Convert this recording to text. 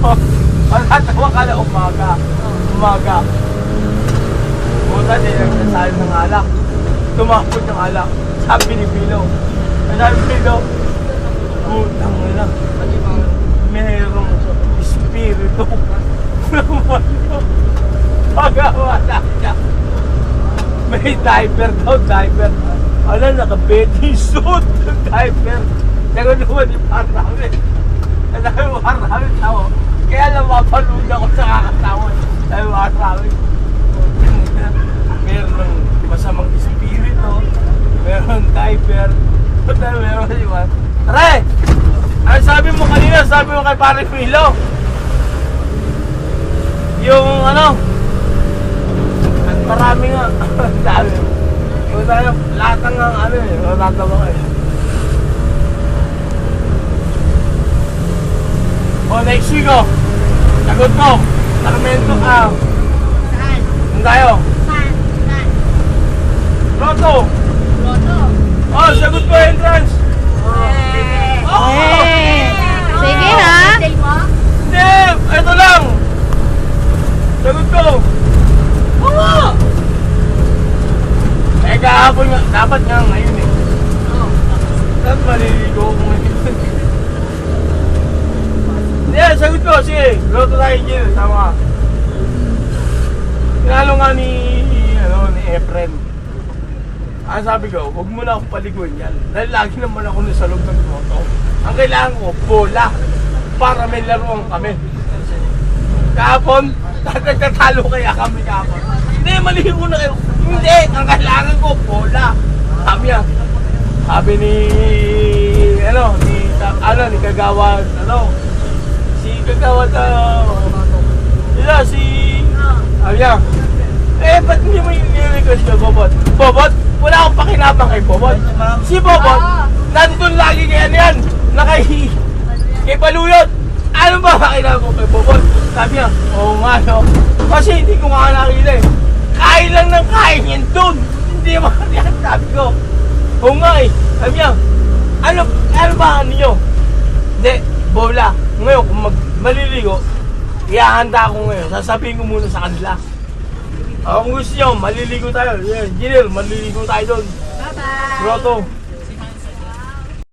Matatawa ka na umaga. Puta din ang nasayo ng alak. Tumapot ng alak. Sabi ni Pilo. Sabi ni Pilo, putang na. Merong espiritu. Pagawa na siya. May diaper daw, diaper. Ano, naka-bathing suit. Diaper. Sabi naman ni Parami. Sabi mo, Parami tao. Kaya napapanood ako sa kakatawad. Sabi mo, Parami. Meron masamang espiritu. Meron diaper. Meron iwan. Tara! Ano sabi mo kanina? Sabi mo kay Pare Milo. Yung ano? Marami nga. Dami. Yung tayo, lahat ng ano eh. Natatawa ka eh. O, next week o. Sagot ko. Sacramento ka. Saan? Saan tayo? Saan? Saan? Roto. Loto. Oh, sagot ko entrance. Oh! Sige ha. Hotel mo? Hindi! Ito lang! Sagot ko! Oo! Eh, kahapon nga. Dapat nga ngayon eh. Dapat maliligo ko ngayon. Hindi, sagot ko. Sige, loto tayo dyan. Tama ka. Tinalo nga ni Efren. Ang sabi ko, huwag mo na akong paliguin yan. Dahil lagi naman ako nasa loob ng loto. Ang kailangan ko, bola. Para may laruan kami. Kahapon, nagtatalo kaya kami kahapon. Hindi, maligo na kayo. Hindi, ang kailangan ko, bola. Sabi niya. Sabi ni Kagawad, si Kagawad, sabi niya, ba't hindi mo yung request ka, Bobot? Bobot? Wala akong pakinabang kay Bobot. Si Bobot, nandun lagi kaya yan, kay Baluyot. Ano ba pakinabang kay Bobot? Sabi niya, oo nga no. Kasi hindi ko nga nakita eh. Kain lang ng kain yan dun. Hindi mo yan, sabi ko. Oo nga eh. Sabi niya, ano ba nyo? Hindi, bola. Ngayon, kung maliligo, ihahanda ko ngayon. Sasabihin ko muna sa kanila. Kung gusto nyo, maliligo tayo. Yeah, engineer, maliligo tayo doon. Bye-bye. Roto.